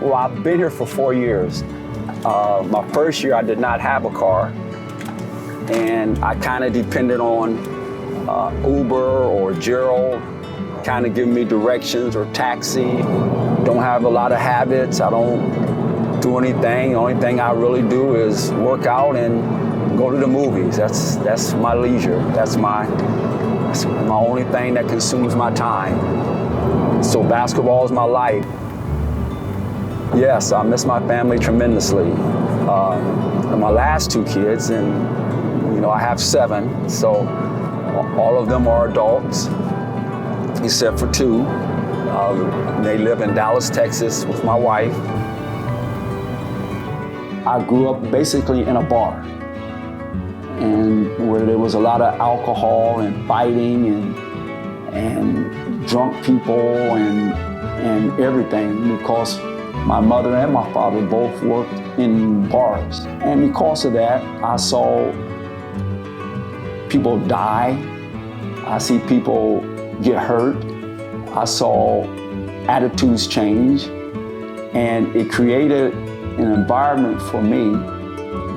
Well, I've been here for 4 years. My first year, I did not have a car, and I kind of depended on Uber or Gerald, kind of giving me directions, or taxi. Don't have a lot of habits. I don't do anything. The only thing I really do is work out and go to the movies. That's my leisure. That's my only thing that consumes my time. So basketball is my life. Yes, I miss my family tremendously. And my last 2 kids, and I have 7, so all of them are adults, except for 2. They live in Dallas, Texas with my wife. I grew up basically in a bar, and where there was a lot of alcohol and fighting and drunk people and everything, because my mother and my father both worked in bars. And because of that, I saw people die. I see people get hurt. I saw attitudes change. And it created an environment for me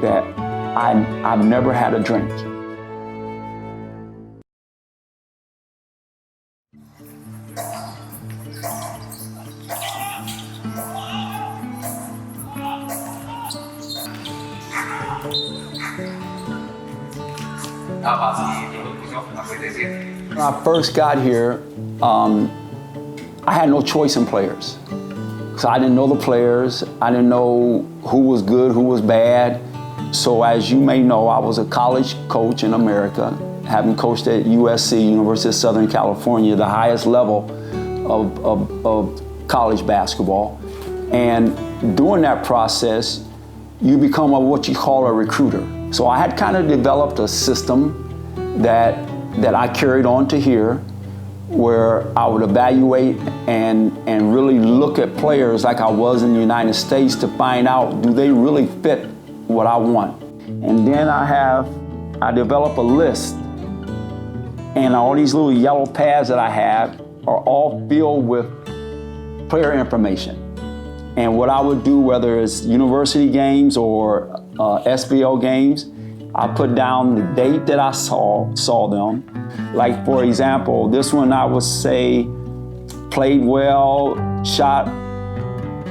that I've never had a drink. When I first got here, I had no choice in players. So I didn't know the players. I didn't know who was good, who was bad. So as you may know, I was a college coach in America, having coached at USC, University of Southern California, the highest level of college basketball. And during that process, you become what you call a recruiter. So I had kind of developed a system that I carried on to here, where I would evaluate and really look at players like I was in the United States to find out, do they really fit what I want? And then I develop a list, and all these little yellow pads that I have are all filled with player information. And what I would do, whether it's university games or SBL games, I put down the date that I saw them. Like, for example, this one I would say played well, shot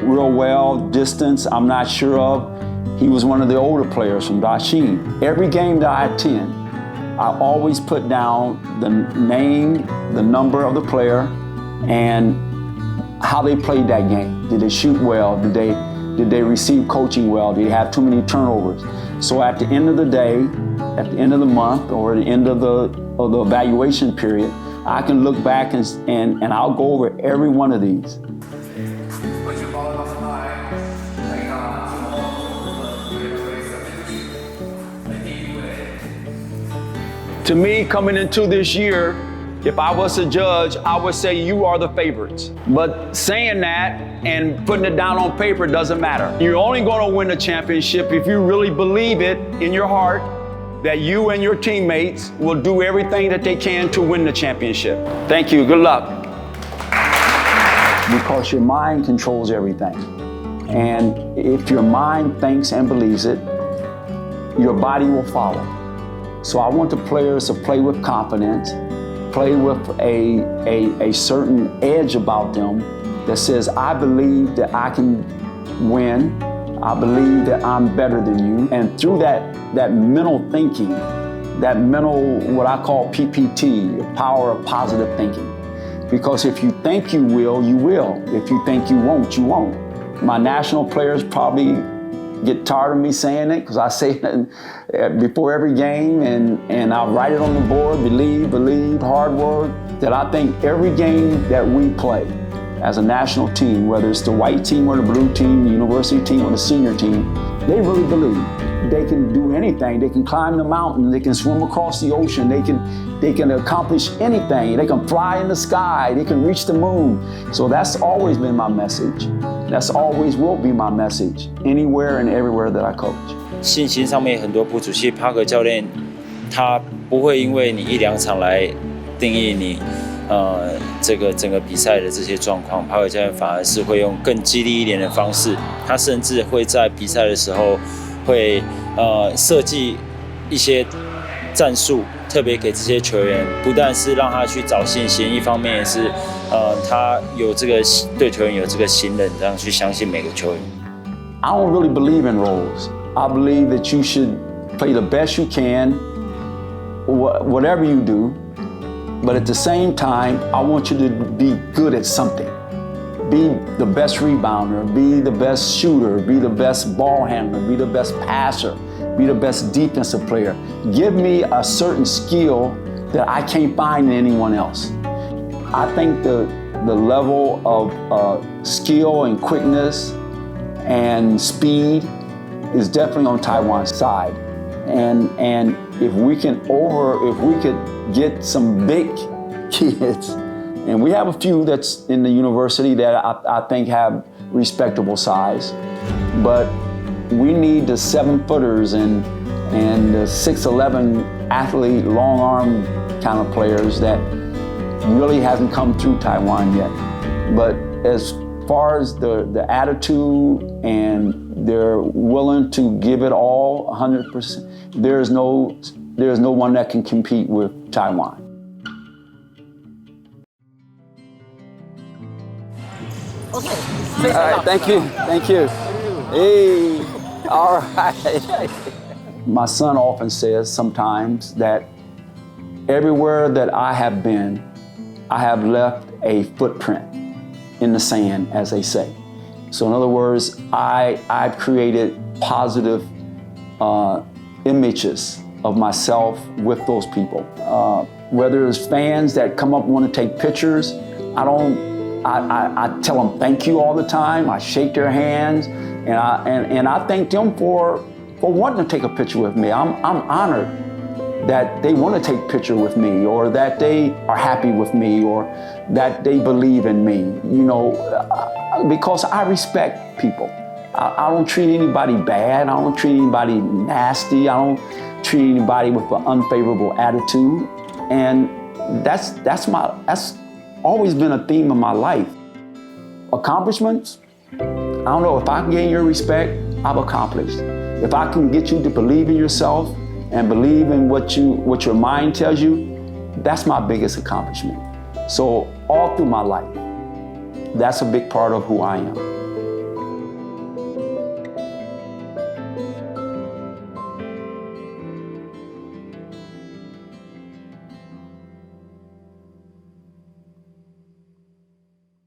real well, distance I'm not sure of. He was one of the older players from Dasheen. Every game that I attend, I always put down the name, the number of the player, and how they played that game. Did they shoot well? Did they receive coaching well? Did they have too many turnovers? So at the end of the day, at the end of the month, or at the end of the evaluation period, I can look back and I'll go over every one of these. To me, coming into this year, if I was a judge, I would say you are the favorites. But saying that and putting it down on paper doesn't matter. You're only going to win a championship if you really believe it in your heart that you and your teammates will do everything that they can to win the championship. Thank you. Good luck. Because your mind controls everything. And if your mind thinks and believes it, your body will follow. So I want the players to play with confidence, play with a certain edge about them that says, I believe that I can win. I believe that I'm better than you. And through that mental thinking, that mental, what I call PPT, the power of positive thinking. Because if you think you will, you will. If you think you won't, you won't. My national players probably get tired of me saying it, because I say it before every game, and I write it on the board, believe, hard work, that I think every game that we play as a national team, whether it's the white team or the blue team, the university team or the senior team, they really believe they can do anything. They can climb the mountain, they can swim across the ocean, they can accomplish anything. They can fly in the sky, they can reach the moon. So that's always been my message. That's always will be my message, anywhere and everywhere that I coach. 信心上面很多不足，其实帕克教练他不会因为你1-2场来定义你这个整个比赛的这些状况，帕克教练反而是会用更激励一点的方式，他甚至会在比赛的时候会设计一些战术，特别给这些球员，不但是让他去找信心，一方面也是他有这个对球员有这个信任，这样去相信每个球员。I don't really believe in roles. I believe that you should play the best you can, whatever you do. But at the same time, I want you to be good at something. Be the best rebounder, be the best shooter, be the best ball handler, be the best passer, be the best defensive player. Give me a certain skill that I can't find in anyone else. I think the level of skill and quickness and speed is definitely on Taiwan's side. And if we could get some big kids, and we have a few that's in the university that I think have respectable size, but we need the 7-footers and the 6'11" athlete, long arm kind of players that really hasn't come through Taiwan yet. But as far as the attitude and they're willing to give it all 100%, there's no one that can compete with Taiwan. Okay. All right, thank you. Hey, all right. My son often says sometimes that everywhere that I have been, I have left a footprint in the sand, as they say. So in other words, I've created positive images of myself with those people. Whether it's fans that come up and want to take pictures, I tell them thank you all the time. I shake their hands, and I thank them for wanting to take a picture with me. I'm honored that they want to take a picture with me, or that they are happy with me, or that they believe in me. You know, because I respect people. I don't treat anybody bad. I don't treat anybody nasty. I don't treat anybody with an unfavorable attitude. And that's always been a theme of my life. Accomplishments, I don't know, if I can gain your respect, I've accomplished. If I can get you to believe in yourself and believe in what your mind tells you, that's my biggest accomplishment. So all through my life, that's a big part of who I am.